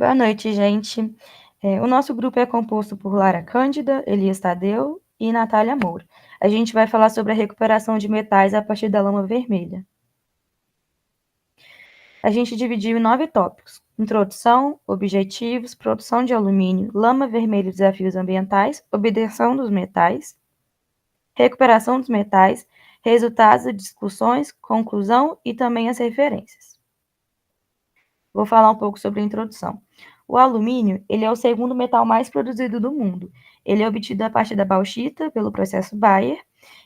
Boa noite, gente. O nosso grupo é composto por Lara Cândida, Elias Tadeu e Natália Moura. A gente vai falar sobre a recuperação de metais a partir da lama vermelha. A gente dividiu em 9 tópicos: introdução, objetivos, produção de alumínio, lama vermelha e desafios ambientais, obtenção dos metais, recuperação dos metais, resultados e discussões, conclusão e também as referências. Vou falar um pouco sobre a introdução. O alumínio, ele é o segundo metal mais produzido do mundo. Ele é obtido a partir da bauxita pelo processo Bayer,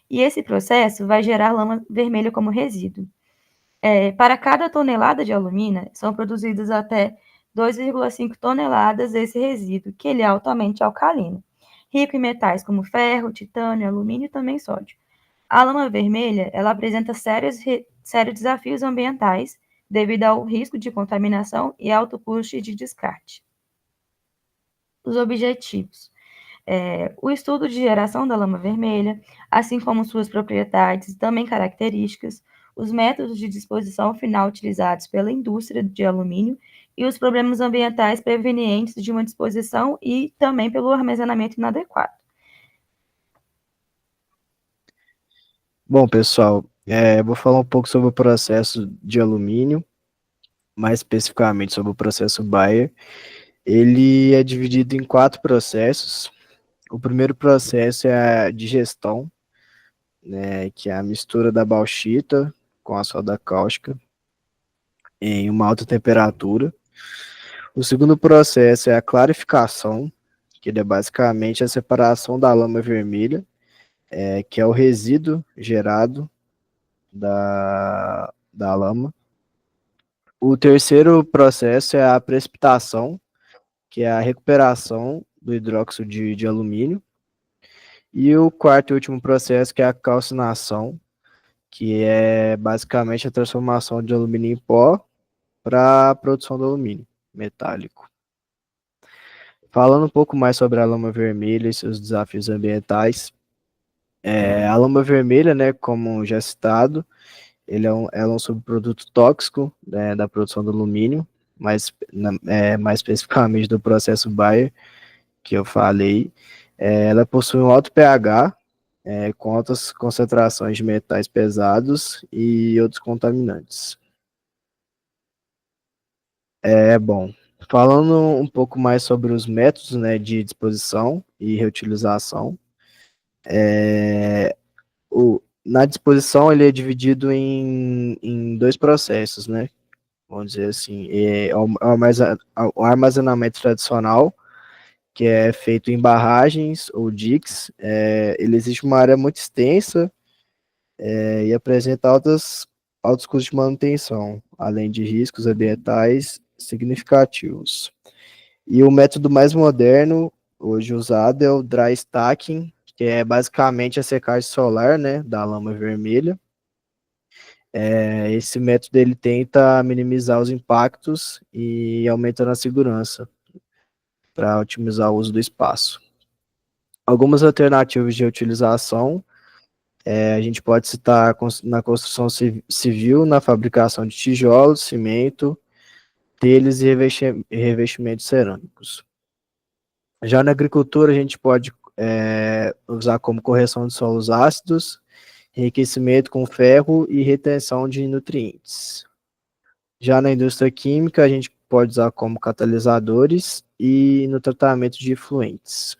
e esse processo vai gerar lama vermelha como resíduo. Para cada tonelada de alumínio, são produzidas até 2,5 toneladas desse resíduo, que ele é altamente alcalino, rico em metais como ferro, titânio, alumínio e também sódio. A lama vermelha, ela apresenta sérios desafios ambientais devido ao risco de contaminação e alto custo de descarte. Os objetivos. O estudo de geração da lama vermelha, assim como suas propriedades e também características, os métodos de disposição final utilizados pela indústria de alumínio e os problemas ambientais provenientes de uma disposição e também pelo armazenamento inadequado. Bom, pessoal, vou falar um pouco sobre o processo de alumínio, mais especificamente sobre o processo Bayer. Ele é dividido em 4 processos. O primeiro processo é a digestão, né, que é a mistura da bauxita com a soda cáustica em uma alta temperatura. O segundo processo é a clarificação, que ele é basicamente a separação da lama vermelha, que é o resíduo gerado da lama. O terceiro processo é a precipitação, que é a recuperação do hidróxido de alumínio. E o quarto e último processo, que é a calcinação, que é basicamente a transformação de alumínio em pó para a produção do alumínio metálico. Falando um pouco mais sobre a lama vermelha e seus desafios ambientais, a lama vermelha, né, como já citado, ela é um subproduto tóxico, né, da produção do alumínio, mais especificamente do processo Bayer, que eu falei. Ela possui um alto pH, com altas concentrações de metais pesados e outros contaminantes. Bom, falando um pouco mais sobre os métodos, né, de disposição e reutilização, na disposição ele é dividido em 2 processos, né? Vamos dizer assim, o armazenamento tradicional, que é feito em barragens ou diques. Ele existe uma área muito extensa, e apresenta altos custos de manutenção, além de riscos ambientais significativos. E o método mais moderno, hoje usado, é o dry stacking, que é basicamente a secagem solar, né, da lama vermelha. Esse método ele tenta minimizar os impactos e aumentando a segurança para otimizar o uso do espaço. Algumas alternativas de utilização, a gente pode citar na construção civil, na fabricação de tijolos, cimento, telhas e revestimentos cerâmicos. Já na agricultura, a gente pode usar como correção de solos ácidos, enriquecimento com ferro e retenção de nutrientes. Já na indústria química, a gente pode usar como catalisadores e no tratamento de efluentes.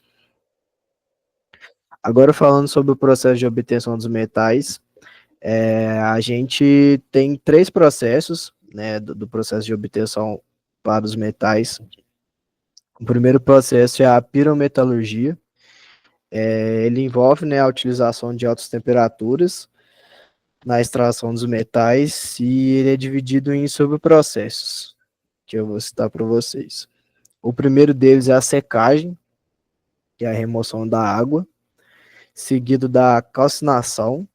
Agora, falando sobre o processo de obtenção dos metais, a gente tem 3 processos, né, do processo de obtenção para os metais. O primeiro processo é a pirometalurgia. Ele envolve, né, a utilização de altas temperaturas na extração dos metais e ele é dividido em subprocessos, que eu vou citar para vocês. O primeiro deles é a secagem, que é a remoção da água, seguido da calcinação,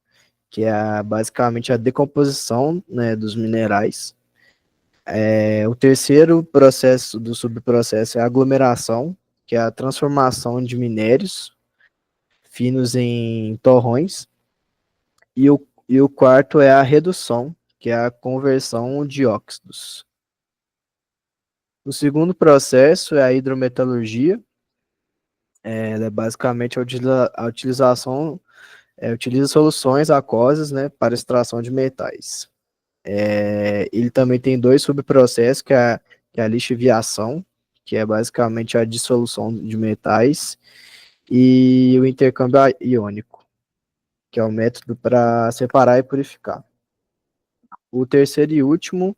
que é basicamente a decomposição, né, dos minerais. O terceiro processo do subprocesso é a aglomeração, que é a transformação de minérios finos em torrões. E o quarto é a redução, que é a conversão de óxidos. O segundo processo é a hidrometalurgia. Ela é basicamente a utilização, utiliza soluções aquosas, né, para extração de metais. Ele também tem dois subprocessos, que é a lixiviação, que é basicamente a dissolução de metais, e o intercâmbio iônico, que é o método para separar e purificar. O terceiro e último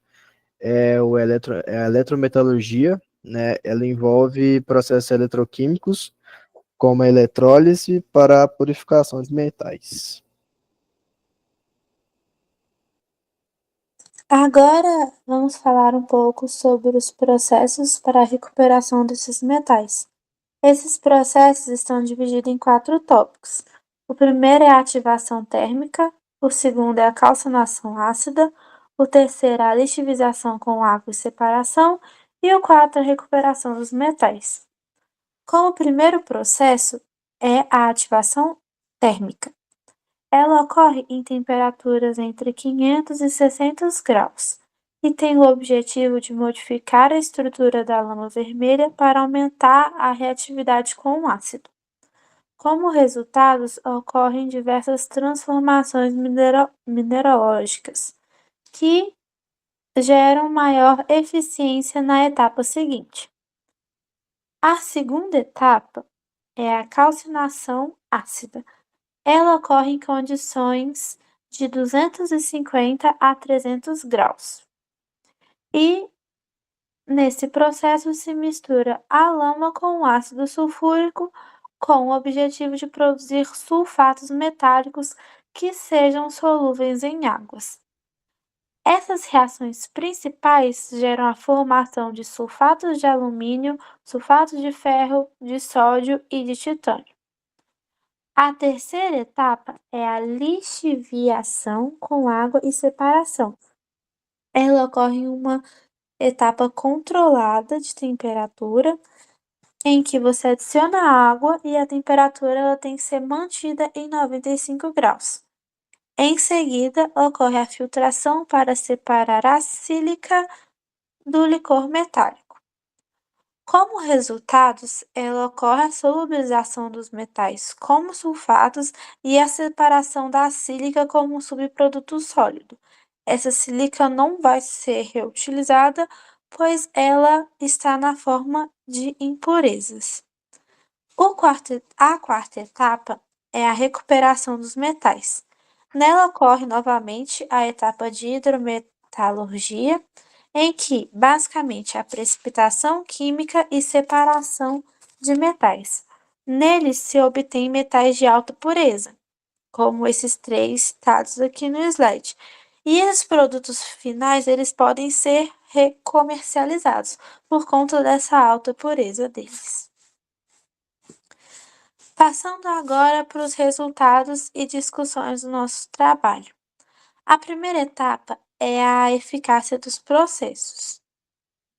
é a eletrometalurgia, né? Ela envolve processos eletroquímicos, como a eletrólise para a purificação de metais. Agora vamos falar um pouco sobre os processos para a recuperação desses metais. Esses processos estão divididos em 4 tópicos. O primeiro é a ativação térmica, o segundo é a calcinação ácida, o terceiro é a lixiviação com água e separação, e o quarto é a recuperação dos metais. Como o primeiro processo é a ativação térmica. Ela ocorre em temperaturas entre 500 e 600 graus e tem o objetivo de modificar a estrutura da lama vermelha para aumentar a reatividade com o ácido. Como resultados, ocorrem diversas transformações mineralógicas que geram maior eficiência na etapa seguinte. A segunda etapa é a calcinação ácida. Ela ocorre em condições de 250 a 300 graus. E nesse processo se mistura a lama com o ácido sulfúrico com o objetivo de produzir sulfatos metálicos que sejam solúveis em águas. Essas reações principais geram a formação de sulfatos de alumínio, sulfatos de ferro, de sódio e de titânio. A terceira etapa é a lixiviação com água e separação. Ela ocorre em uma etapa controlada de temperatura, em que você adiciona água e a temperatura ela tem que ser mantida em 95 graus. Em seguida, ocorre a filtração para separar a sílica do licor metálico. Como resultados, ela ocorre a solubilização dos metais como sulfatos e a separação da sílica como um subproduto sólido. Essa sílica não vai ser reutilizada, pois ela está na forma de impurezas. A quarta etapa é a recuperação dos metais. Nela ocorre novamente a etapa de hidrometalurgia, em que, basicamente, a precipitação química e separação de metais. Neles se obtém metais de alta pureza, como esses três citados aqui no slide. E os produtos finais, eles podem ser recomercializados por conta dessa alta pureza deles. Passando agora para os resultados e discussões do nosso trabalho. A primeira etapa é a eficácia dos processos.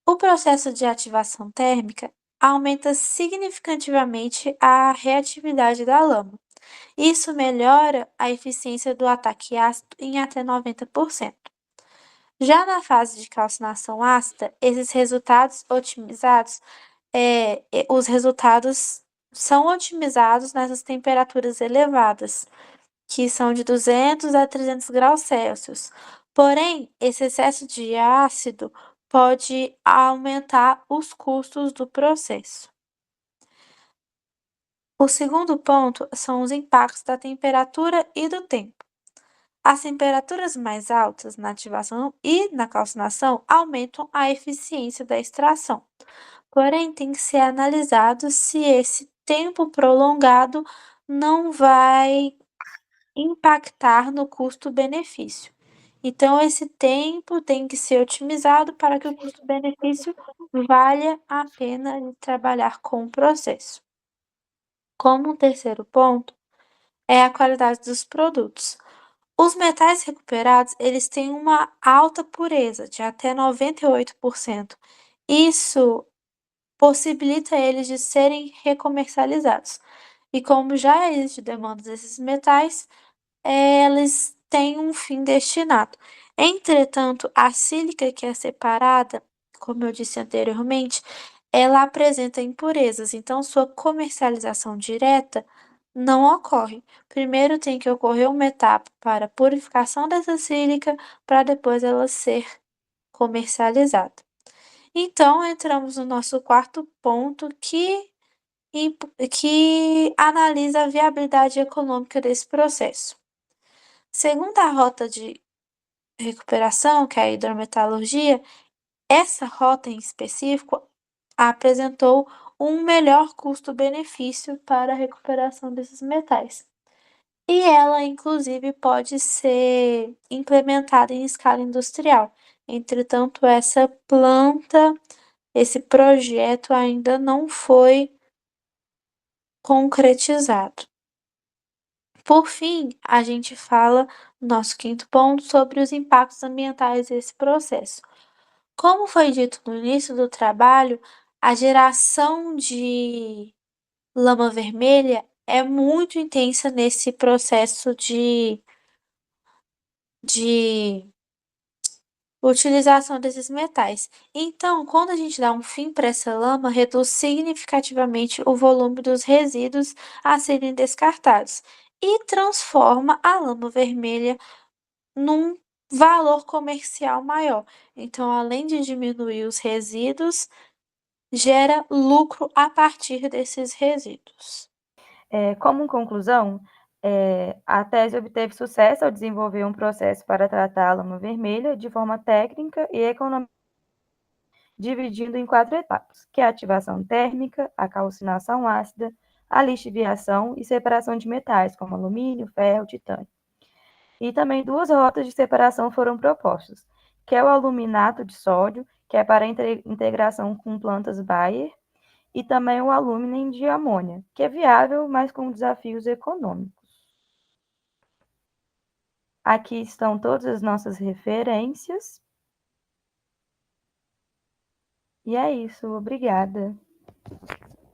O processo de ativação térmica aumenta significativamente a reatividade da lama. Isso melhora a eficiência do ataque ácido em até 90%. Já na fase de calcinação ácida, esses resultados otimizados, os resultados são otimizados nessas temperaturas elevadas, que são de 200 a 300 graus Celsius. Porém, esse excesso de ácido pode aumentar os custos do processo. O segundo ponto são os impactos da temperatura e do tempo. As temperaturas mais altas na ativação e na calcinação aumentam a eficiência da extração. Porém, tem que ser analisado se esse tempo prolongado não vai impactar no custo-benefício. Então, esse tempo tem que ser otimizado para que o custo-benefício valha a pena de trabalhar com o processo. Como um terceiro ponto, é a qualidade dos produtos. Os metais recuperados, eles têm uma alta pureza, de até 98%. Isso possibilita eles de serem recomercializados. E como já existe demanda desses metais, eles têm um fim destinado. Entretanto, a sílica que é separada como eu disse anteriormente, ela apresenta impurezas, então sua comercialização direta não ocorre. Primeiro tem que ocorrer uma etapa para purificação dessa sílica para depois ela ser comercializada. Então, entramos no nosso quarto ponto que analisa a viabilidade econômica desse processo. Segundo a rota de recuperação, que é a hidrometalurgia, essa rota em específico apresentou um melhor custo-benefício para a recuperação desses metais. E ela, inclusive, pode ser implementada em escala industrial. Entretanto, esse projeto ainda não foi concretizado. Por fim, a gente fala, no nosso quinto ponto, sobre os impactos ambientais desse processo. Como foi dito no início do trabalho, a geração de lama vermelha é muito intensa nesse processo de utilização desses metais. Então, quando a gente dá um fim para essa lama, reduz significativamente o volume dos resíduos a serem descartados e transforma a lama vermelha num valor comercial maior. Então, além de diminuir os resíduos, gera lucro a partir desses resíduos. Como conclusão, a tese obteve sucesso ao desenvolver um processo para tratar a lama vermelha de forma técnica e econômica, dividindo em 4 etapas, que é a ativação térmica, a calcinação ácida, a lixiviação e separação de metais, como alumínio, ferro, titânio. E também 2 rotas de separação foram propostas, que é o aluminato de sódio, que é para integração com plantas Bayer, e também o alumínio de amônia, que é viável, mas com desafios econômicos. Aqui estão todas as nossas referências. E é isso, obrigada.